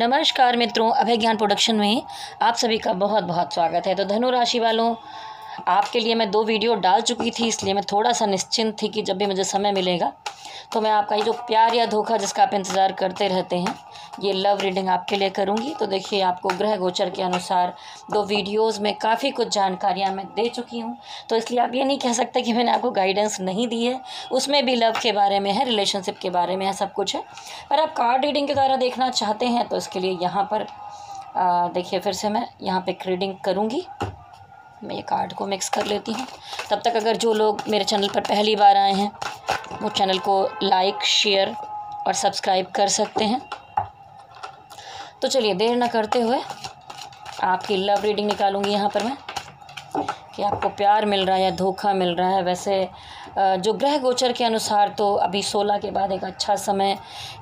नमस्कार मित्रों, अभय ज्ञान प्रोडक्शन में आप सभी का बहुत बहुत स्वागत है। तो धनु राशि वालों, आपके लिए मैं 2 वीडियो डाल चुकी थी, इसलिए मैं थोड़ा सा निश्चिंत थी कि जब भी मुझे समय मिलेगा तो मैं आपका ये जो प्यार या धोखा जिसका आप इंतज़ार करते रहते हैं, ये लव रीडिंग आपके लिए करूँगी। तो देखिए, आपको ग्रह गोचर के अनुसार 2 वीडियोज़ में काफ़ी कुछ जानकारियाँ मैं दे चुकी हूँ, तो इसलिए आप ये नहीं कह सकते कि मैंने आपको गाइडेंस नहीं दी है। उसमें भी लव के बारे में है, रिलेशनशिप के बारे में है, सब कुछ है। पर आप कार्ड रीडिंग के द्वारा देखना चाहते हैं तो इसके लिए यहाँ पर देखिए, फिर से मैं यहाँ पे एक रीडिंग करूँगी। मैं ये कार्ड को मिक्स कर लेती हूँ। तब तक अगर जो लोग मेरे चैनल पर पहली बार आए हैं वो चैनल को लाइक, शेयर और सब्सक्राइब कर सकते हैं। तो चलिए, देर ना करते हुए आपकी लव रीडिंग निकालूंगी यहाँ पर मैं, कि आपको प्यार मिल रहा है या धोखा मिल रहा है। वैसे जो ग्रह गोचर के अनुसार तो अभी 16 के बाद एक अच्छा समय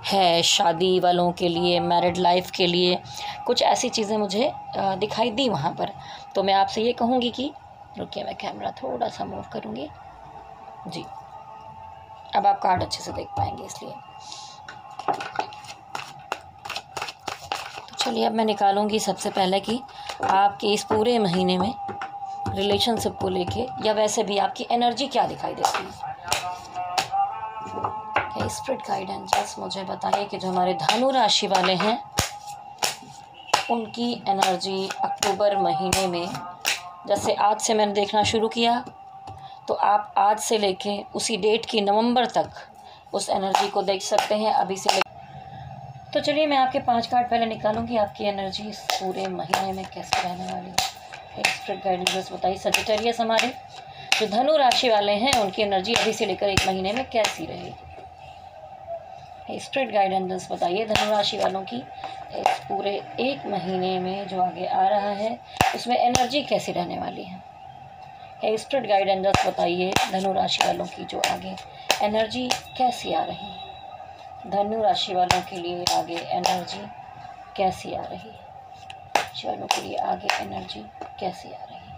है शादी वालों के लिए, मैरिड लाइफ के लिए। कुछ ऐसी चीज़ें मुझे दिखाई दी वहाँ पर। तो मैं आपसे ये कहूँगी कि रुकिए, मैं कैमरा थोड़ा सा मूव करूँगी जी। अब आप कार्ड अच्छे से देख पाएंगे, इसलिए तो चलिए, अब मैं निकालूंगी सबसे पहले कि आपके इस पूरे महीने में रिलेशनशिप को लेके या वैसे भी आपकी एनर्जी क्या दिखाई देती है। स्पिरिट गाइडेंस जस्ट मुझे बताइए कि जो हमारे धनु राशि वाले हैं उनकी एनर्जी अक्टूबर महीने में, जैसे आज से मैंने देखना शुरू किया तो आप आज से लेके उसी डेट की नवंबर तक उस एनर्जी को देख सकते हैं अभी से। तो चलिए, मैं आपके 5 कार्ड पहले निकालूंगी, आपकी एनर्जी इस पूरे महीने में कैसे रहने वाली है। स्पिरिट गाइडेंस बताइए, सजिटेरियस हमारे जो धनु राशि वाले हैं उनकी एनर्जी अभी से लेकर 1 महीने में कैसी रहेगी। स्पिरिट गाइडेंस बताइए, धनु राशि वालों की इस पूरे 1 महीने में जो आगे आ रहा है उसमें एनर्जी कैसी रहने वाली है। स्पिरिट गाइडेंस बताइए, धनु राशि वालों की जो आगे एनर्जी कैसी आ रही है। धनु राशि वालों के लिए आगे एनर्जी कैसी आ रही है। वालों के लिए आगे एनर्जी कैसी आ रही है।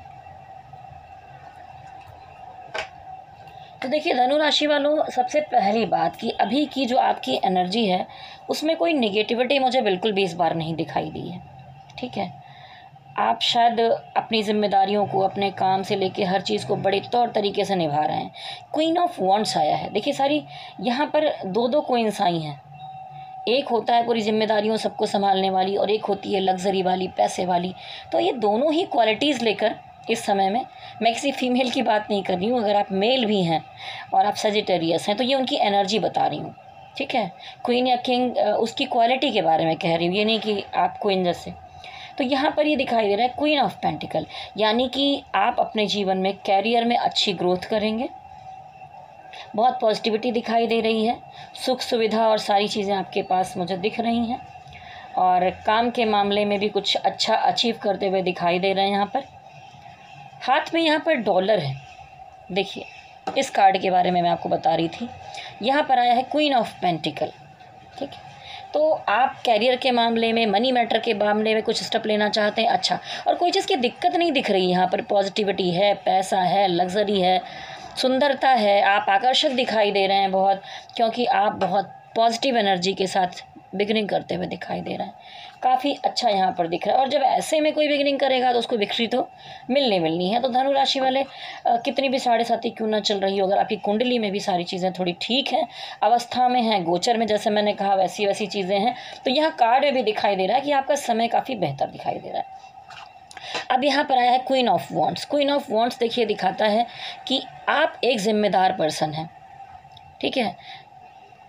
तो देखिए, धनु राशि वालों, सबसे पहली बात कि अभी की जो आपकी एनर्जी है उसमें कोई नेगेटिविटी मुझे बिल्कुल भी इस बार नहीं दिखाई दी है। ठीक है, आप शायद अपनी जिम्मेदारियों को, अपने काम से लेके हर चीज़ को बड़े तौर तरीके से निभा रहे हैं। क्वीन ऑफ वॉन्ड्स आया है। देखिए, सारी यहाँ पर 2 क्वींस आई हैं। एक होता है पूरी जिम्मेदारियों सबको संभालने वाली और एक होती है लग्जरी वाली, पैसे वाली। तो ये दोनों ही क्वालिटीज़ लेकर इस समय में, मैं किसी फीमेल की बात नहीं कर रही हूँ, अगर आप मेल भी हैं और आप सजिटेरियस हैं तो ये उनकी एनर्जी बता रही हूँ। ठीक है, क्वीन या किंग, उसकी क्वालिटी के बारे में कह रही हूँ, ये नहीं कि आप क्वीन जैसे। तो यहाँ पर ये दिखाई दे रहा है क्वीन ऑफ पेंटिकल, यानी कि आप अपने जीवन में, कैरियर में अच्छी ग्रोथ करेंगे। बहुत पॉजिटिविटी दिखाई दे रही है, सुख सुविधा और सारी चीज़ें आपके पास मुझे दिख रही हैं। और काम के मामले में भी कुछ अच्छा अचीव करते हुए दिखाई दे रहे हैं। यहाँ पर हाथ में यहाँ पर डॉलर है। देखिए, इस कार्ड के बारे में मैं आपको बता रही थी। यहाँ पर आया है क्वीन ऑफ पेंटिकल। ठीक है, तो आप कैरियर के मामले में, मनी मैटर के मामले में कुछ स्टेप लेना चाहते हैं। अच्छा, और कोई चीज़ की दिक्कत नहीं दिख रही। यहाँ पर पॉजिटिविटी है, पैसा है, लग्जरी है, सुंदरता है, आप आकर्षक दिखाई दे रहे हैं बहुत, क्योंकि आप बहुत पॉजिटिव एनर्जी के साथ बिगनिंग करते हुए दिखाई दे रहे हैं। काफ़ी अच्छा यहाँ पर दिख रहा है। और जब ऐसे में कोई बिगनिंग करेगा तो उसको विक्ट्री तो मिलनी है। तो धनु राशि वाले, कितनी भी 7.5 क्यों ना चल रही हो, अगर आपकी कुंडली में भी सारी चीज़ें थोड़ी ठीक हैं, अवस्था में हैं, गोचर में जैसे मैंने कहा वैसी चीज़ें हैं, तो यहाँ कार्ड में भी दिखाई दे रहा है कि आपका समय काफ़ी बेहतर दिखाई दे रहा है। अब यहाँ पर आया है queen of wands. Queen of wands देखिए दिखाता है कि आप एक जिम्मेदार पर्सन हैं। ठीक है,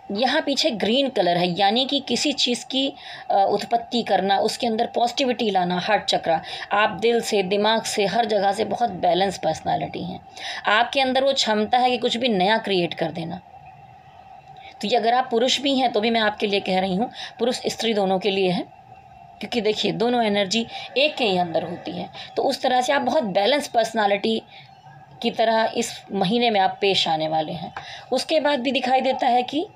यहाँ पीछे ग्रीन कलर है, यानी कि किसी चीज़ की उत्पत्ति करना, उसके अंदर पॉजिटिविटी लाना, हार्ट चक्रा। आप दिल से, दिमाग से, हर जगह से बहुत बैलेंस पर्सनालिटी हैं। आपके अंदर वो क्षमता है कि कुछ भी नया क्रिएट कर देना। तो ये अगर आप पुरुष भी हैं तो भी मैं आपके लिए कह रही हूँ, पुरुष स्त्री दोनों के लिए है, क्योंकि देखिए दोनों एनर्जी एक के ही अंदर होती है। तो उस तरह से आप बहुत बैलेंस पर्सनालिटी की तरह इस महीने में आप पेश आने वाले हैं। उसके बाद भी दिखाई देता है कि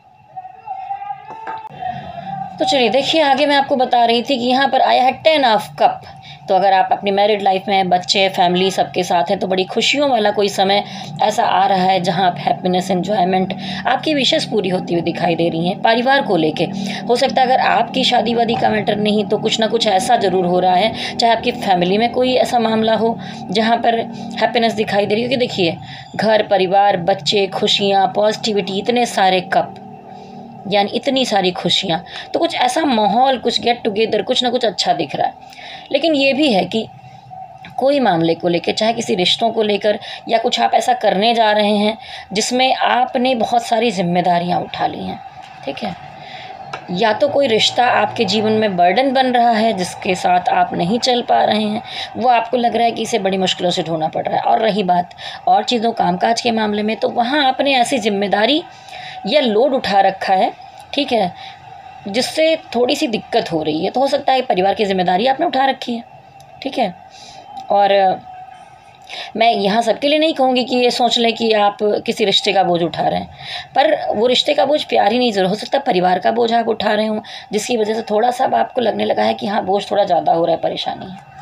तो चलिए देखिए, आगे मैं आपको बता रही थी कि यहाँ पर आया है 10 ऑफ कप। तो अगर आप अपनी मैरिड लाइफ में बच्चे, फैमिली सबके साथ हैं, तो बड़ी खुशियों वाला कोई समय ऐसा आ रहा है जहाँ आप हैप्पीनेस, एन्जॉयमेंट, आपकी विशेष पूरी होती हुई दिखाई दे रही हैं। परिवार को लेके हो सकता है, अगर आपकी शादी वादी का मैटर नहीं तो कुछ ना कुछ ऐसा ज़रूर हो रहा है, चाहे आपकी फैमिली में कोई ऐसा मामला हो जहाँ पर हैप्पीनेस दिखाई दे रही है। क्योंकि देखिए, घर, परिवार, बच्चे, खुशियाँ, पॉजिटिविटी, इतने सारे कप, यानी इतनी सारी खुशियाँ, तो कुछ ऐसा माहौल, कुछ गेट टुगेदर, कुछ ना कुछ अच्छा दिख रहा है। लेकिन ये भी है कि कोई मामले को लेकर, चाहे किसी रिश्तों को लेकर, या कुछ आप ऐसा करने जा रहे हैं जिसमें आपने बहुत सारी जिम्मेदारियां उठा ली हैं, ठीक है। या तो कोई रिश्ता आपके जीवन में बर्डन बन रहा है जिसके साथ आप नहीं चल पा रहे हैं, वो आपको लग रहा है कि इसे बड़ी मुश्किलों से ढूंढना पड़ रहा है। और रही बात और चीज़ों, कामकाज के मामले में, तो वहाँ आपने ऐसी जिम्मेदारी या लोड उठा रखा है, ठीक है, जिससे थोड़ी सी दिक्कत हो रही है। तो हो सकता है परिवार की जिम्मेदारी आपने उठा रखी है, ठीक है। और मैं यहाँ सबके लिए नहीं कहूँगी कि ये सोच लें कि आप किसी रिश्ते का बोझ उठा रहे हैं, पर वो रिश्ते का बोझ प्यार ही नहीं, ज़रूर हो सकता है परिवार का बोझ आप उठा रहे हों, जिसकी वजह से थोड़ा सा आपको लगने लगा है कि हाँ, बोझ थोड़ा ज़्यादा हो रहा है, परेशानी है।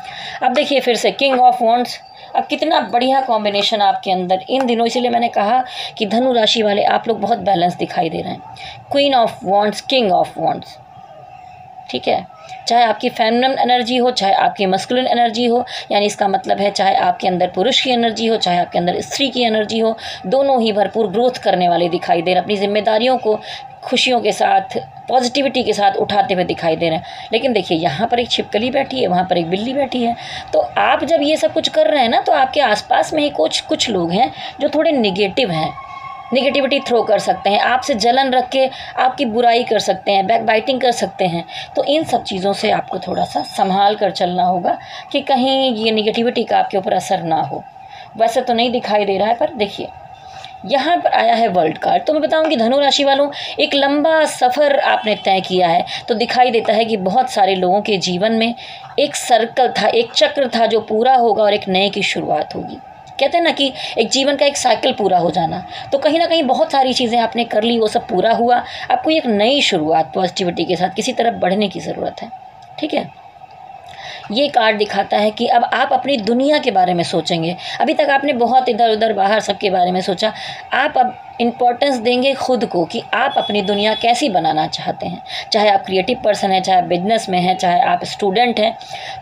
अब देखिए फिर से किंग ऑफ वॉन्ड्स। अब कितना बढ़िया कॉम्बिनेशन आपके अंदर इन दिनों, इसीलिए मैंने कहा कि धनु राशि वाले आप लोग बहुत बैलेंस दिखाई दे रहे हैं। Queen of wands, king of wands, ठीक है। चाहे आपकी फेमिनिन एनर्जी हो, चाहे आपकी मस्कुलिन एनर्जी हो, यानी इसका मतलब है चाहे आपके अंदर पुरुष की एनर्जी हो, चाहे आपके अंदर स्त्री की एनर्जी हो, दोनों ही भरपूर ग्रोथ करने वाले दिखाई दे रहे हैं, अपनी जिम्मेदारियों को खुशियों के साथ, पॉजिटिविटी के साथ उठाते हुए दिखाई दे रहे हैं। लेकिन देखिए, यहाँ पर एक छिपकली बैठी है, वहाँ पर एक बिल्ली बैठी है। तो आप जब ये सब कुछ कर रहे हैं ना, तो आपके आसपास में ही कुछ लोग हैं जो थोड़े निगेटिव हैं, निगेटिविटी थ्रो कर सकते हैं, आपसे जलन रख के आपकी बुराई कर सकते हैं, बैक बाइटिंग कर सकते हैं। तो इन सब चीज़ों से आपको थोड़ा सा संभाल कर चलना होगा कि कहीं ये निगेटिविटी का आपके ऊपर असर ना हो। वैसे तो नहीं दिखाई दे रहा है, पर देखिए यहाँ पर आया है वर्ल्ड कार्ड। तो मैं बताऊंगी धनु राशि वालों, एक लंबा सफ़र आपने तय किया है। तो दिखाई देता है कि बहुत सारे लोगों के जीवन में एक सर्कल था, एक चक्र था जो पूरा होगा और एक नए की शुरुआत होगी। कहते हैं ना कि एक जीवन का एक साइकिल पूरा हो जाना, तो कहीं ना कहीं बहुत सारी चीज़ें आपने कर ली, वो सब पूरा हुआ। आपको एक नई शुरुआत पॉजिटिविटी के साथ किसी तरफ बढ़ने की ज़रूरत है, ठीक है। ये कार्ड दिखाता है कि अब आप अपनी दुनिया के बारे में सोचेंगे। अभी तक आपने बहुत इधर उधर बाहर सबके बारे में सोचा, आप अब इम्पोर्टेंस देंगे खुद को कि आप अपनी दुनिया कैसी बनाना चाहते हैं। चाहे आप क्रिएटिव पर्सन हैं, चाहे बिजनेस में हैं, चाहे आप स्टूडेंट हैं,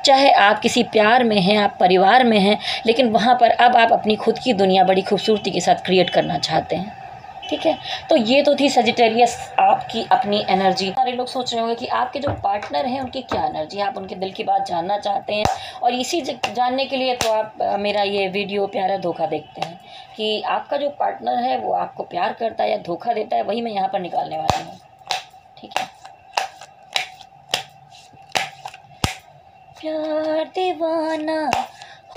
चाहे आप किसी प्यार में हैं, आप परिवार में हैं, लेकिन वहाँ पर अब आप अपनी खुद की दुनिया बड़ी खूबसूरती के साथ क्रिएट करना चाहते हैं, ठीक है। तो ये तो थी सजिटेरियस आपकी अपनी एनर्जी। सारे लोग सोच रहे होंगे कि आपके जो पार्टनर हैं उनकी क्या एनर्जी है, आप उनके दिल की बात जानना चाहते हैं। और इसी जानने के लिए तो आप मेरा ये वीडियो प्यारा धोखा देखते हैं कि आपका जो पार्टनर है वो आपको प्यार करता है या धोखा देता है, वही मैं यहाँ पर निकालने वाली हूँ, ठीक है। प्यार दीवाना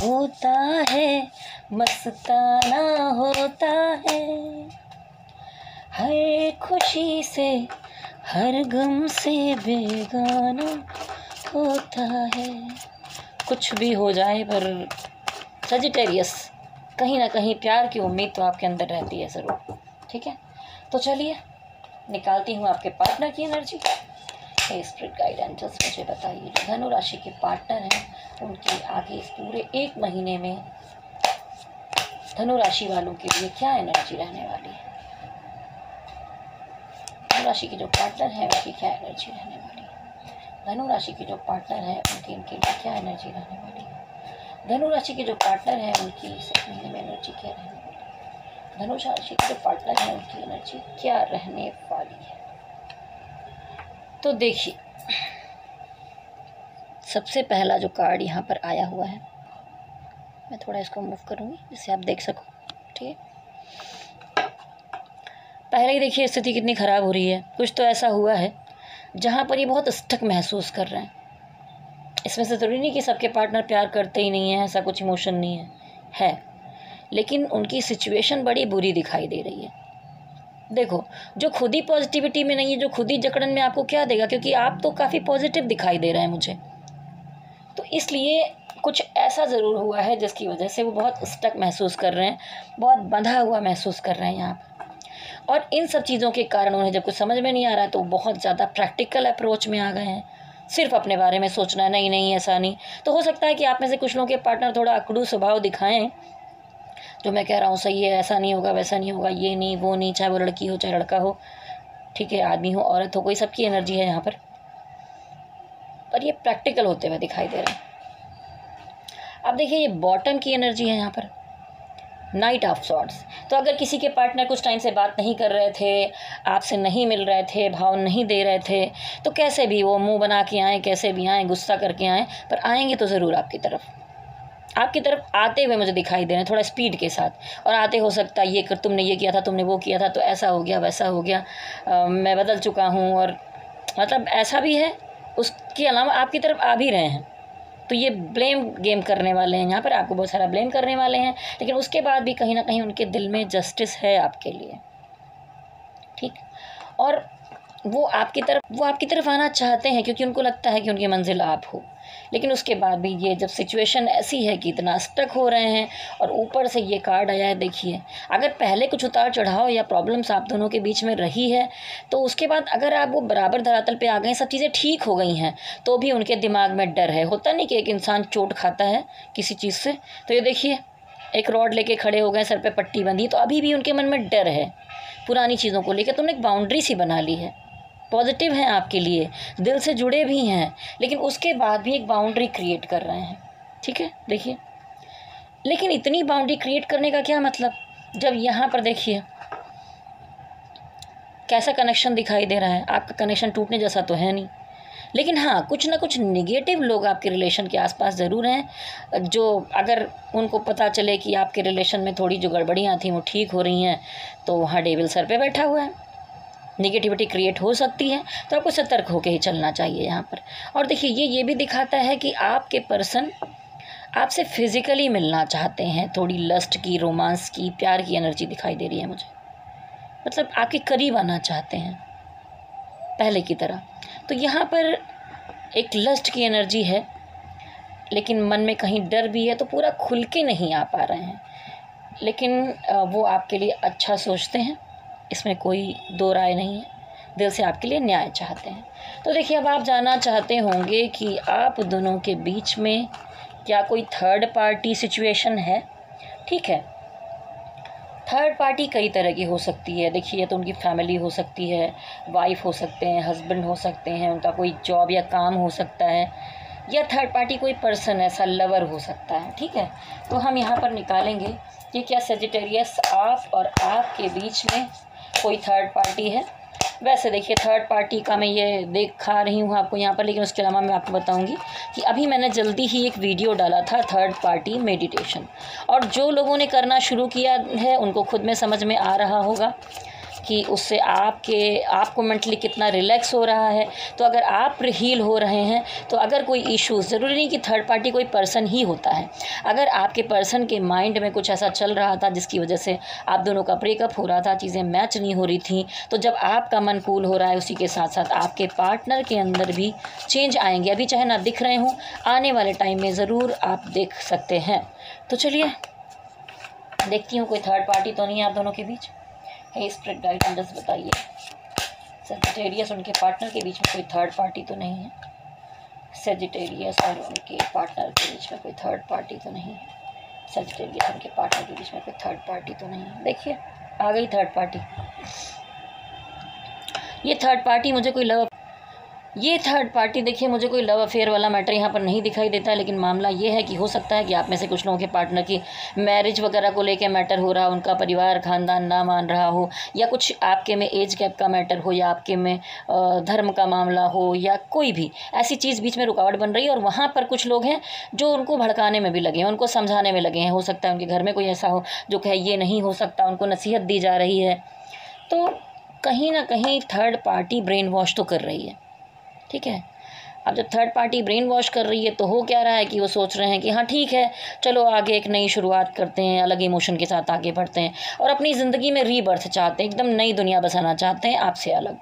होता है, मस्ताना होता है, हर खुशी से हर गम से बेगाना होता है। कुछ भी हो जाए, पर सजिटेरियस कहीं ना कहीं प्यार की उम्मीद तो आपके अंदर रहती है ज़रूर, ठीक है। तो चलिए निकालती हूँ आपके पार्टनर की एनर्जी। स्पिरिट गाइड एंजल्स मुझे बताइए, जो धनु राशि के पार्टनर हैं उनकी आगे इस पूरे एक महीने में धनु राशि वालों के लिए क्या एनर्जी रहने वाली है। धनु राशि के जो पार्टनर हैं उनकी क्या एनर्जी रहने वाली है। धनु राशि के जो पार्टनर हैं उनकी इनके लिए क्या एनर्जी रहने वाली है। धनु राशि के जो पार्टनर हैं उनकी इस महीने में एनर्जी क्या रहने वाली है। धनु राशि के जो पार्टनर हैं उनकी एनर्जी क्या रहने वाली है। तो देखिए, सबसे पहला जो कार्ड यहाँ पर आया हुआ है, मैं थोड़ा इसको मूव करूँगी जिससे आप देख सको, ठीक है। पहले ही देखिए स्थिति कितनी ख़राब हो रही है। कुछ तो ऐसा हुआ है जहाँ पर ये बहुत स्टक महसूस कर रहे हैं। इसमें से ज़रूरी नहीं कि सबके पार्टनर प्यार करते ही नहीं हैं, ऐसा कुछ इमोशन नहीं है, लेकिन उनकी सिचुएशन बड़ी बुरी दिखाई दे रही है। देखो, जो खुद ही पॉजिटिविटी में नहीं है, जो खुद ही जकड़न में, आपको क्या देगा, क्योंकि आप तो काफ़ी पॉजिटिव दिखाई दे रहे हैं मुझे। तो इसलिए कुछ ऐसा ज़रूर हुआ है जिसकी वजह से वो बहुत स्टक महसूस कर रहे हैं, बहुत बंधा हुआ महसूस कर रहे हैं यहाँ पर। और इन सब चीज़ों के कारण उन्हें जब कुछ समझ में नहीं आ रहा है तो बहुत ज़्यादा प्रैक्टिकल अप्रोच में आ गए हैं, सिर्फ अपने बारे में सोचना है, नहीं नहीं ऐसा नहीं। तो हो सकता है कि आप में से कुछ लोगों के पार्टनर थोड़ा अकड़ू स्वभाव दिखाएं, जो मैं कह रहा हूँ सही है, ऐसा नहीं होगा वैसा नहीं होगा, ये नहीं वो नहीं, चाहे वो लड़की हो चाहे लड़का हो, ठीक है, आदमी हो औरत हो, कोई सबकी एनर्जी है यहाँ पर ये प्रैक्टिकल होते हुए दिखाई दे रहे हैं। अब देखिए ये बॉटम की एनर्जी है यहाँ पर, नाइट ऑफ सॉर्ड्स। तो अगर किसी के पार्टनर कुछ टाइम से बात नहीं कर रहे थे, आपसे नहीं मिल रहे थे, भाव नहीं दे रहे थे, तो कैसे भी वो मुंह बना के आएँ, कैसे भी आएँ, गुस्सा करके आएँ, पर आएंगे तो ज़रूर आपकी तरफ आते हुए मुझे दिखाई दे रहे हैं, थोड़ा स्पीड के साथ। और आते हो सकता है ये कर, तुमने ये किया था, तुमने वो किया था, तो ऐसा हो गया वैसा हो गया, मैं बदल चुका हूँ, और मतलब ऐसा भी है। उसके अलावा आपकी तरफ आ भी रहे हैं, तो ये ब्लेम गेम करने वाले हैं, यहाँ पर आपको बहुत सारा ब्लेम करने वाले हैं, लेकिन उसके बाद भी कहीं ना कहीं उनके दिल में जस्टिस है आपके लिए, ठीक। और वो आपकी तरफ आना चाहते हैं, क्योंकि उनको लगता है कि उनकी मंजिल आप हो। लेकिन उसके बाद भी ये जब सिचुएशन ऐसी है कि इतना स्टक हो रहे हैं, और ऊपर से ये कार्ड आया है, देखिए अगर पहले कुछ उतार चढ़ाव या प्रॉब्लम्स आप दोनों के बीच में रही है, तो उसके बाद अगर आप वो बराबर धरातल पे आ गए, सब चीज़ें ठीक हो गई हैं, तो भी उनके दिमाग में डर है। होता नहीं कि एक इंसान चोट खाता है किसी चीज़ से, तो ये देखिए एक रॉड लेके खड़े हो गए, सर पे पट्टी बंधी, तो अभी भी उनके मन में डर है पुरानी चीज़ों को लेकर। तुमने एक बाउंड्री सी बना ली है, पॉजिटिव हैं आपके लिए, दिल से जुड़े भी हैं, लेकिन उसके बाद भी एक बाउंड्री क्रिएट कर रहे हैं, ठीक है। देखिए लेकिन इतनी बाउंड्री क्रिएट करने का क्या मतलब, जब यहाँ पर देखिए कैसा कनेक्शन दिखाई दे रहा है। आपका कनेक्शन टूटने जैसा तो है नहीं, लेकिन हाँ कुछ ना कुछ नेगेटिव लोग आपके रिलेशन के आसपास ज़रूर हैं, जो अगर उनको पता चले कि आपके रिलेशन में थोड़ी जो गड़बड़ियाँ थी वो ठीक हो रही हैं, तो वहाँ डेविल सर पे बैठा हुआ है, निगेटिविटी क्रिएट हो सकती है। तो आपको सतर्क होकर ही चलना चाहिए यहाँ पर। और देखिए ये भी दिखाता है कि आपके पर्सन आपसे फिज़िकली मिलना चाहते हैं, थोड़ी लस्ट की, रोमांस की, प्यार की एनर्जी दिखाई दे रही है मुझे, मतलब आपके करीब आना चाहते हैं पहले की तरह। तो यहाँ पर एक लस्ट की एनर्जी है, लेकिन मन में कहीं डर भी है, तो पूरा खुल के नहीं आ पा रहे हैं, लेकिन वो आपके लिए अच्छा सोचते हैं, इसमें कोई दो राय नहीं है, दिल से आपके लिए न्याय चाहते हैं। तो देखिए अब आप जानना चाहते होंगे कि आप दोनों के बीच में क्या कोई थर्ड पार्टी सिचुएशन है, ठीक है। थर्ड पार्टी कई तरह की हो सकती है। देखिए तो उनकी फैमिली हो सकती है, वाइफ हो सकते हैं, हस्बैंड हो सकते हैं, उनका कोई जॉब या काम हो सकता है, या थर्ड पार्टी कोई पर्सन ऐसा लवर हो सकता है, ठीक है। तो हम यहाँ पर निकालेंगे कि क्या सजिटेरियस आप और आपके बीच में कोई थर्ड पार्टी है। वैसे देखिए थर्ड पार्टी का मैं ये दिखा रही हूँ आपको यहाँ पर, लेकिन उसके अलावा मैं आपको बताऊँगी कि अभी मैंने जल्दी ही एक वीडियो डाला था थर्ड पार्टी मेडिटेशन, और जो लोगों ने करना शुरू किया है उनको खुद में समझ में आ रहा होगा कि उससे आपको मेंटली कितना रिलैक्स हो रहा है। तो अगर आप हील हो रहे हैं, तो अगर कोई इश्यूज़, ज़रूरी नहीं कि थर्ड पार्टी कोई पर्सन ही होता है, अगर आपके पर्सन के माइंड में कुछ ऐसा चल रहा था जिसकी वजह से आप दोनों का ब्रेकअप हो रहा था, चीज़ें मैच नहीं हो रही थी, तो जब आपका मन कूल हो रहा है, उसी के साथ साथ आपके पार्टनर के अंदर भी चेंज आएंगे। अभी चाहे ना दिख रहे हों, आने वाले टाइम में ज़रूर आप देख सकते हैं। तो चलिए देखती हूँ कोई थर्ड पार्टी तो नहीं है आप दोनों के बीच। हे स्पिरिट गाइड अंडर्स बताइए, सजिटेरियस उनके पार्टनर के बीच में कोई थर्ड पार्टी तो नहीं है। सजिटेरियस और उनके पार्टनर के बीच में कोई थर्ड पार्टी तो नहीं है। सजिटेरियस उनके पार्टनर के बीच में कोई थर्ड पार्टी तो नहीं है। देखिए आ गई थर्ड पार्टी। ये थर्ड पार्टी मुझे कोई लव अफेयर वाला मैटर यहाँ पर नहीं दिखाई देता है, लेकिन मामला ये है कि हो सकता है कि आप में से कुछ लोगों के पार्टनर की मैरिज वगैरह को लेके मैटर हो रहा हो, उनका परिवार खानदान ना मान रहा हो, या कुछ आपके में एज गैप का मैटर हो, या आपके में धर्म का मामला हो, या कोई भी ऐसी चीज़ बीच में रुकावट बन रही है। और वहाँ पर कुछ लोग हैं जो उनको भड़काने में भी लगे हैं, उनको समझाने में लगे हैं। हो सकता है उनके घर में कोई ऐसा हो जो कहे ये नहीं हो सकता, उनको नसीहत दी जा रही है। तो कहीं ना कहीं थर्ड पार्टी ब्रेन वॉश तो कर रही है, ठीक है। अब जब थर्ड पार्टी ब्रेन वॉश कर रही है, तो हो क्या रहा है कि वो सोच रहे हैं कि हाँ ठीक है, चलो आगे एक नई शुरुआत करते हैं, अलग इमोशन के साथ आगे बढ़ते हैं, और अपनी ज़िंदगी में रीबर्थ चाहते हैं, एकदम नई दुनिया बसाना चाहते हैं आपसे अलग,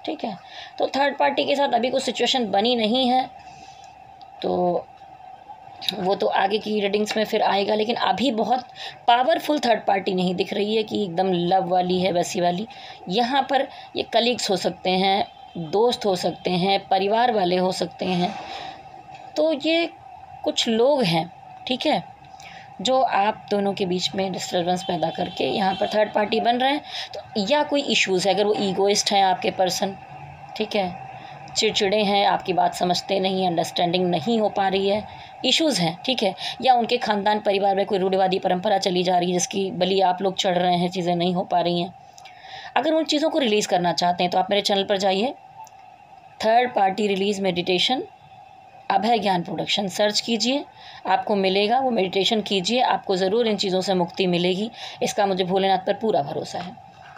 ठीक है। तो थर्ड पार्टी के साथ अभी कुछ सिचुएशन बनी नहीं है, तो वो तो आगे की रीडिंग्स में फिर आएगा, लेकिन अभी बहुत पावरफुल थर्ड पार्टी नहीं दिख रही है कि एकदम लव वाली है वैसी वाली। यहाँ पर ये कलीग्स हो सकते हैं, दोस्त हो सकते हैं, परिवार वाले हो सकते हैं। तो ये कुछ लोग हैं, ठीक है, जो आप दोनों के बीच में डिस्टर्बेंस पैदा करके यहाँ पर थर्ड पार्टी बन रहे हैं। तो या कोई इश्यूज़ है, अगर वो ईगोइस्ट हैं आपके पर्सन, ठीक है, चिड़चिड़े हैं, आपकी बात समझते नहीं, अंडरस्टैंडिंग नहीं हो पा रही है, इश्यूज़ हैं, ठीक है, या उनके ख़ानदान परिवार में कोई रूढ़िवादी परंपरा चली जा रही है जिसकी बलि आप लोग चढ़ रहे हैं, चीज़ें नहीं हो पा रही हैं। अगर उन चीज़ों को रिलीज़ करना चाहते हैं तो आप मेरे चैनल पर जाइए, थर्ड पार्टी रिलीज़ मेडिटेशन अभय ज्ञान प्रोडक्शन सर्च कीजिए, आपको मिलेगा। वो मेडिटेशन कीजिए, आपको ज़रूर इन चीज़ों से मुक्ति मिलेगी, इसका मुझे भोलेनाथ पर पूरा भरोसा है,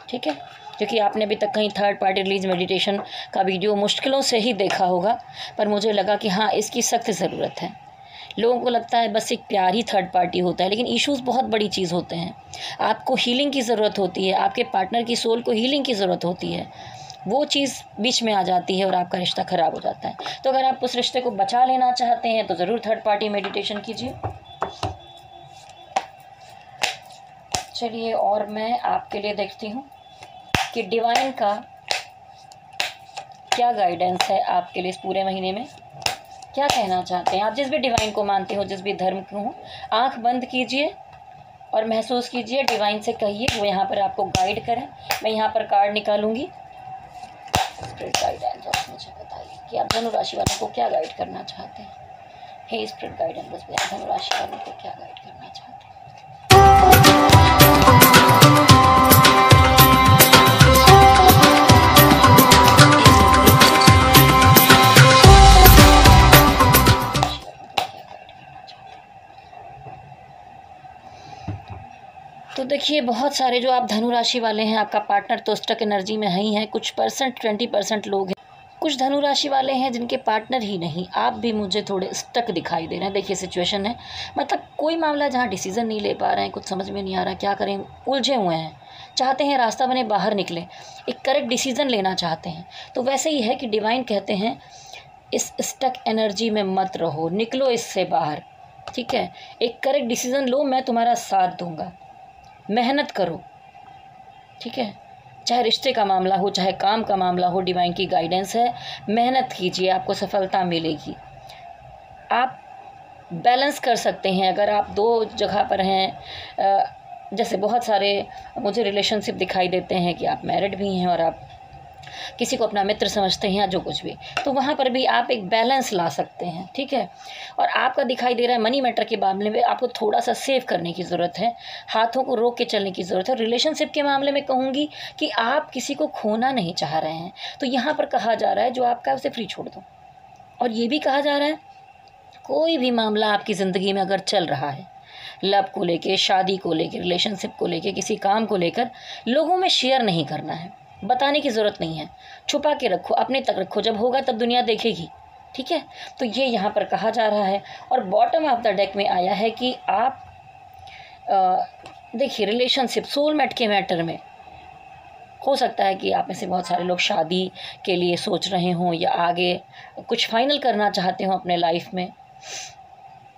ठीक है। क्योंकि आपने अभी तक कहीं थर्ड पार्टी रिलीज मेडिटेशन का वीडियो मुश्किलों से ही देखा होगा, पर मुझे लगा कि हाँ, इसकी सख्त ज़रूरत है। लोगों को लगता है बस एक प्यार ही थर्ड पार्टी होता है, लेकिन इश्यूज़ बहुत बड़ी चीज़ होते हैं। आपको हीलिंग की ज़रूरत होती है, आपके पार्टनर की सोल को हीलिंग की ज़रूरत होती है, वो चीज़ बीच में आ जाती है और आपका रिश्ता ख़राब हो जाता है। तो अगर आप उस रिश्ते को बचा लेना चाहते हैं तो ज़रूर थर्ड पार्टी मेडिटेशन कीजिए। चलिए, और मैं आपके लिए देखती हूँ कि डिवाइन का क्या गाइडेंस है आपके लिए इस पूरे महीने में, क्या कहना चाहते हैं। आप जिस भी डिवाइन को मानते हो, जिस भी धर्म को हो, आँख बंद कीजिए और महसूस कीजिए, डिवाइन से कहिए वो यहाँ पर आपको गाइड करें। मैं यहाँ पर कार्ड निकालूंगी। स्पिरिट गाइडेंस, आप मुझे बताइए कि आप धनु राशि वालों को क्या गाइड करना चाहते हैं। हे स्पिरिट गाइडेंस, बस धनु राशि वालों को क्या गाइड करना चाहते हैं। तो देखिए, बहुत सारे जो आप धनु राशि वाले हैं, आपका पार्टनर तो स्टक एनर्जी में ही है। कुछ परसेंट 20% लोग हैं, कुछ धनु राशि वाले हैं जिनके पार्टनर ही नहीं। आप भी मुझे थोड़े स्टक दिखाई दे रहे हैं। देखिए, सिचुएशन है, मतलब कोई मामला जहाँ डिसीज़न नहीं ले पा रहे हैं, कुछ समझ में नहीं आ रहा क्या करें, उलझे हुए हैं, चाहते हैं रास्ता बने, बाहर निकले, एक करेक्ट डिसीज़न लेना चाहते हैं। तो वैसे ही है कि डिवाइन कहते हैं इस स्टक एनर्जी में मत रहो, निकलो इससे बाहर, ठीक है। एक करेक्ट डिसीज़न लो, मैं तुम्हारा साथ दूंगा, मेहनत करो, ठीक है। चाहे रिश्ते का मामला हो, चाहे काम का मामला हो, डिवाइन की गाइडेंस है, मेहनत कीजिए, आपको सफलता मिलेगी। आप बैलेंस कर सकते हैं अगर आप दो जगह पर हैं। जैसे बहुत सारे मुझे रिलेशनशिप दिखाई देते हैं कि आप मैरिड भी हैं और आप किसी को अपना मित्र समझते हैं या जो कुछ भी, तो वहाँ पर भी आप एक बैलेंस ला सकते हैं, ठीक है। और आपका दिखाई दे रहा है मनी मैटर के मामले में आपको थोड़ा सा सेव करने की ज़रूरत है, हाथों को रोक के चलने की ज़रूरत है। रिलेशनशिप के मामले में कहूँगी कि आप किसी को खोना नहीं चाह रहे हैं, तो यहाँ पर कहा जा रहा है जो आपका उसे फ्री छोड़ दो। और ये भी कहा जा रहा है कोई भी मामला आपकी ज़िंदगी में अगर चल रहा है, लव को लेके, शादी को लेके, रिलेशनशिप को लेके, किसी काम को लेकर, लोगों में शेयर नहीं करना है, बताने की ज़रूरत नहीं है, छुपा के रखो, अपने तक रखो, जब होगा तब दुनिया देखेगी, ठीक है। तो ये यहाँ पर कहा जा रहा है। और बॉटम ऑफ द डेक में आया है कि आप देखिए, रिलेशनशिप सोलमेट के मैटर में हो सकता है कि आप में से बहुत सारे लोग शादी के लिए सोच रहे हों या आगे कुछ फाइनल करना चाहते हो अपने लाइफ में,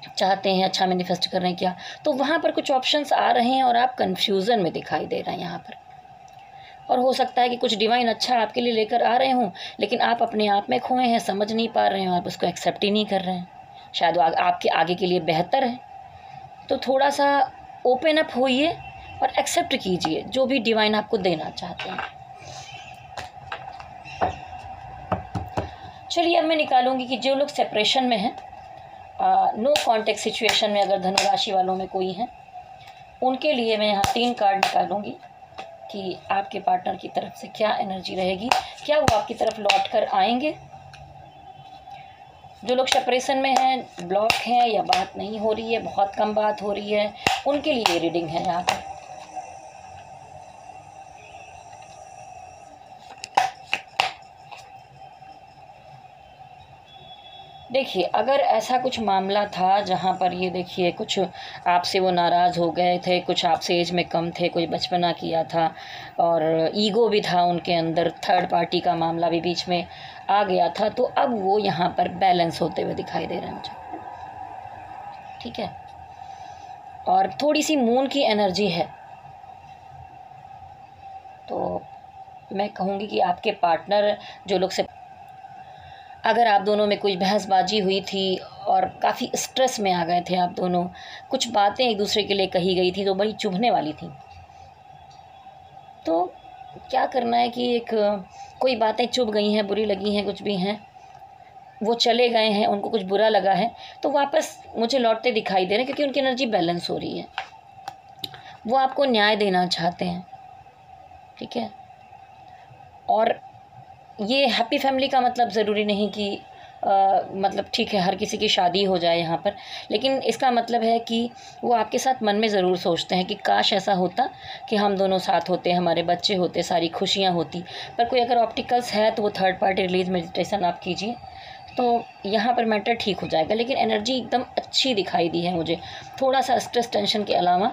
चाहते हैं अच्छा मैनिफेस्ट करने क्या, तो वहाँ पर कुछ ऑप्शंस आ रहे हैं और आप कन्फ्यूज़न में दिखाई दे रहे हैं यहाँ पर। और हो सकता है कि कुछ डिवाइन अच्छा आपके लिए लेकर आ रहे हों, लेकिन आप अपने आप में खोए हैं, समझ नहीं पा रहे हैं, आप उसको एक्सेप्ट ही नहीं कर रहे हैं। शायद वो आपके आगे के लिए बेहतर है। तो थोड़ा सा ओपन अप होइए और एक्सेप्ट कीजिए जो भी डिवाइन आपको देना चाहते हैं। चलिए, अब मैं निकालूंगी कि जो लोग सेपरेशन में हैं, नो कॉन्टेक्ट सिचुएशन में अगर धनु राशि वालों में कोई हैं, उनके लिए मैं यहाँ 3 कार्ड निकालूंगी कि आपके पार्टनर की तरफ से क्या एनर्जी रहेगी, क्या वो आपकी तरफ लौट कर आएंगे। जो लोग सेपरेशन में हैं, ब्लॉक हैं या बात नहीं हो रही है, बहुत कम बात हो रही है, उनके लिए ये रीडिंग है यहाँ पर। देखिए, अगर ऐसा कुछ मामला था जहाँ पर ये देखिए कुछ आपसे वो नाराज़ हो गए थे, कुछ आपसे एज में कम थे, कोई बचपना किया था और ईगो भी था उनके अंदर, थर्ड पार्टी का मामला भी बीच में आ गया था, तो अब वो यहाँ पर बैलेंस होते हुए दिखाई दे रहे हैं मुझे। ठीक है। और थोड़ी सी मून की एनर्जी है, तो मैं कहूँगी कि आपके पार्टनर जो लोग से अगर आप दोनों में कोई बहसबाजी हुई थी और काफ़ी स्ट्रेस में आ गए थे आप दोनों, कुछ बातें एक दूसरे के लिए कही गई थी तो बड़ी चुभने वाली थी, तो क्या करना है कि एक कोई बातें चुभ गई हैं, बुरी लगी हैं, कुछ भी हैं, वो चले गए हैं, उनको कुछ बुरा लगा है, तो वापस मुझे लौटते दिखाई दे रहे हैं क्योंकि उनकी एनर्जी बैलेंस हो रही है। वो आपको न्याय देना चाहते हैं, ठीक है। और ये हैप्पी फैमिली का मतलब ज़रूरी नहीं कि मतलब ठीक है हर किसी की शादी हो जाए यहाँ पर, लेकिन इसका मतलब है कि वो आपके साथ मन में ज़रूर सोचते हैं कि काश ऐसा होता कि हम दोनों साथ होते, हमारे बच्चे होते, सारी खुशियाँ होती। पर कोई अगर ऑप्टिकल्स है तो वो थर्ड पार्टी रिलीज मेडिटेशन आप कीजिए, तो यहाँ पर मैटर ठीक हो जाएगा। लेकिन एनर्जी एकदम अच्छी दिखाई दी है मुझे, थोड़ा सा स्ट्रेस टेंशन के अलावा।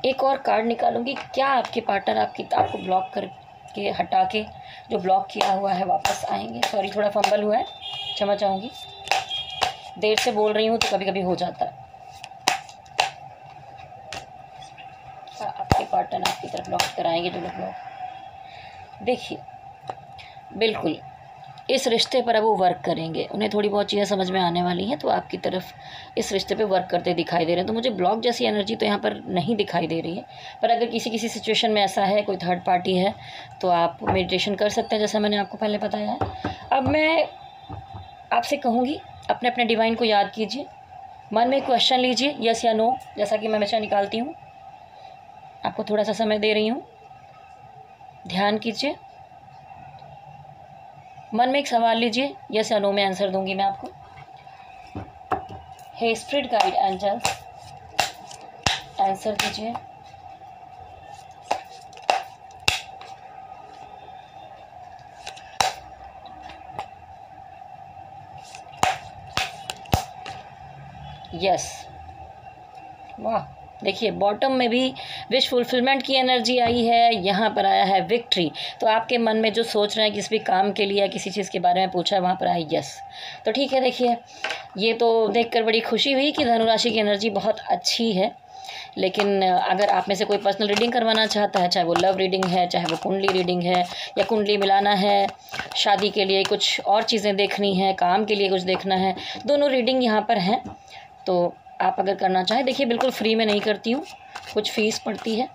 एक और कार्ड निकालूंगी, क्या आपके पार्टनर आपको ब्लॉक करके हटा के जो ब्लॉक किया हुआ है वापस आएंगे। सॉरी थोड़ा फंबल हुआ है, क्षमा चाहूँगी, देर से बोल रही हूँ तो कभी कभी हो जाता है। आपके पार्टनर आपकी तरफ ब्लॉक कराएंगे जो लोग ब्लॉक, देखिए बिल्कुल इस रिश्ते पर अब वो वर्क करेंगे, उन्हें थोड़ी बहुत चीज़ें समझ में आने वाली हैं, तो आपकी तरफ इस रिश्ते पे वर्क करते दिखाई दे रहे हैं। तो मुझे ब्लॉक जैसी एनर्जी तो यहाँ पर नहीं दिखाई दे रही है, पर अगर किसी सिचुएशन में ऐसा है, कोई थर्ड पार्टी है, तो आप मेडिटेशन कर सकते हैं जैसा मैंने आपको पहले बताया है। अब मैं आपसे कहूँगी अपने अपने डिवाइन को याद कीजिए, मन में क्वेश्चन लीजिए यस या नो, जैसा कि मैं हमेशा निकालती हूँ। आपको थोड़ा सा समय दे रही हूँ, ध्यान कीजिए, मन में एक सवाल लीजिए, यस या नो में आंसर दूंगी मैं आपको। हे स्पिरिट गाइड एंजल्स, आंसर दीजिए। यस, वाह, देखिए बॉटम में भी विश फुलफिलमेंट की एनर्जी आई है, यहाँ पर आया है विक्ट्री। तो आपके मन में जो सोच रहे हैं किसी भी काम के लिए या किसी चीज़ के बारे में पूछा है, वहाँ पर आया यस। तो ठीक है, देखिए ये तो देखकर बड़ी खुशी हुई कि धनु राशि की एनर्जी बहुत अच्छी है। लेकिन अगर आप में से कोई पर्सनल रीडिंग करवाना चाहता है, चाहे वो लव रीडिंग है, चाहे वो कुंडली रीडिंग है, या कुंडली मिलाना है, शादी के लिए कुछ और चीज़ें देखनी है, काम के लिए कुछ देखना है, दोनों रीडिंग यहाँ पर हैं। तो आप अगर करना चाहें, देखिए बिल्कुल फ्री में नहीं करती हूँ, कुछ फ़ीस पड़ती है।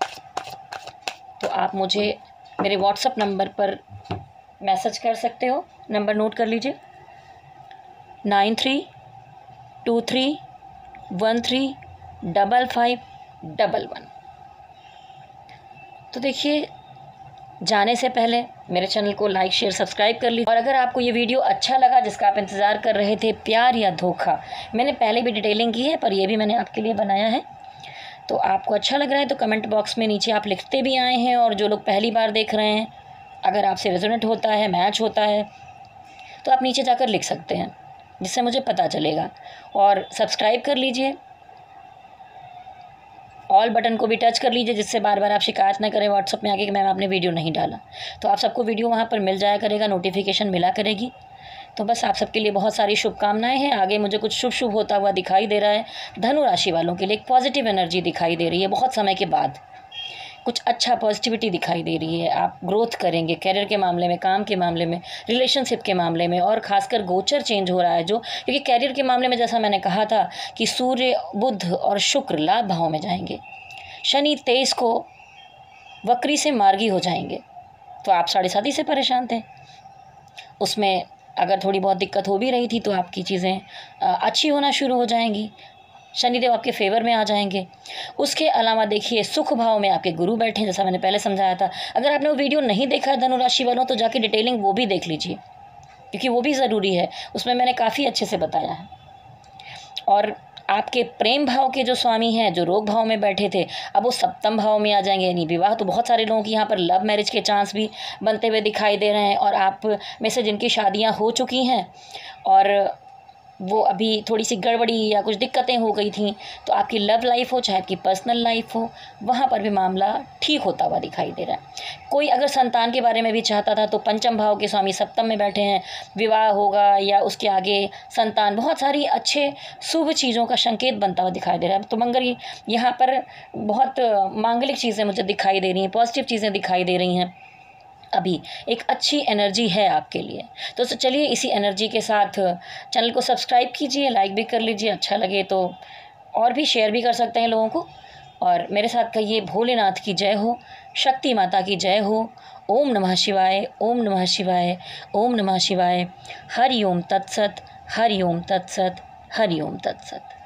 तो आप मुझे मेरे व्हाट्सएप नंबर पर मैसेज कर सकते हो, नंबर नोट कर लीजिए 9323135511। तो देखिए जाने से पहले मेरे चैनल को लाइक शेयर सब्सक्राइब कर लीजिए। और अगर आपको ये वीडियो अच्छा लगा जिसका आप इंतज़ार कर रहे थे, प्यार या धोखा, मैंने पहले भी डिटेलिंग की है पर ये भी मैंने आपके लिए बनाया है, तो आपको अच्छा लग रहा है तो कमेंट बॉक्स में नीचे आप लिखते भी आए हैं। और जो लोग पहली बार देख रहे हैं, अगर आपसे रेजोनेट होता है, मैच होता है, तो आप नीचे जाकर लिख सकते हैं, जिससे मुझे पता चलेगा। और सब्सक्राइब कर लीजिए, ऑल बटन को भी टच कर लीजिए, जिससे बार बार आप शिकायत ना करें व्हाट्सएप में आके कि मैम आपने वीडियो नहीं डाला। तो आप सबको वीडियो वहाँ पर मिल जाया करेगा, नोटिफिकेशन मिला करेगी। तो बस आप सबके लिए बहुत सारी शुभकामनाएं हैं। आगे मुझे कुछ शुभ शुभ होता हुआ दिखाई दे रहा है। धनु राशि वालों के लिए एक पॉजिटिव एनर्जी दिखाई दे रही है, बहुत समय के बाद कुछ अच्छा पॉजिटिविटी दिखाई दे रही है। आप ग्रोथ करेंगे कैरियर के मामले में, काम के मामले में, रिलेशनशिप के मामले में, और खासकर गोचर चेंज हो रहा है जो, क्योंकि कैरियर के मामले में जैसा मैंने कहा था कि सूर्य, बुध और शुक्र लाभ भाव में जाएंगे, शनि 23 को वक्री से मार्गी हो जाएंगे। तो आप 7.5 से परेशान थे, उसमें अगर थोड़ी बहुत दिक्कत हो भी रही थी तो आपकी चीज़ें अच्छी होना शुरू हो जाएंगी, शनिदेव आपके फेवर में आ जाएंगे। उसके अलावा देखिए सुख भाव में आपके गुरु बैठे हैं, जैसा मैंने पहले समझाया था। अगर आपने वो वीडियो नहीं देखा है धनु राशि वालों, तो जाके डिटेलिंग वो भी देख लीजिए, क्योंकि वो भी ज़रूरी है, उसमें मैंने काफ़ी अच्छे से बताया है। और आपके प्रेम भाव के जो स्वामी हैं, जो रोग भाव में बैठे थे, अब वो सप्तम भाव में आ जाएंगे, यानी विवाह। तो बहुत सारे लोगों की यहाँ पर लव मैरिज के चांस भी बनते हुए दिखाई दे रहे हैं। और आप में से जिनकी शादियाँ हो चुकी हैं और वो अभी थोड़ी सी गड़बड़ी या कुछ दिक्कतें हो गई थी, तो आपकी लव लाइफ हो चाहे आपकी पर्सनल लाइफ हो, वहाँ पर भी मामला ठीक होता हुआ दिखाई दे रहा है। कोई अगर संतान के बारे में भी चाहता था तो पंचम भाव के स्वामी सप्तम में बैठे हैं, विवाह होगा या उसके आगे संतान, बहुत सारी अच्छे शुभ चीज़ों का संकेत बनता हुआ दिखाई दे रहा है। तो मंगल यहाँ पर बहुत मांगलिक चीज़ें मुझे दिखाई दे रही हैं, पॉजिटिव चीज़ें दिखाई दे रही हैं। अभी एक अच्छी एनर्जी है आपके लिए। तो चलिए इसी एनर्जी के साथ चैनल को सब्सक्राइब कीजिए, लाइक भी कर लीजिए, अच्छा लगे तो और भी शेयर भी कर सकते हैं लोगों को। और मेरे साथ कहिए भोलेनाथ की जय हो, शक्ति माता की जय हो। ओम नमः शिवाय, ओम नमः शिवाय, ओम नमः शिवाय। हरि ओम तत्सत, हरि ओम तत्सत, हरि ओम तत्सत।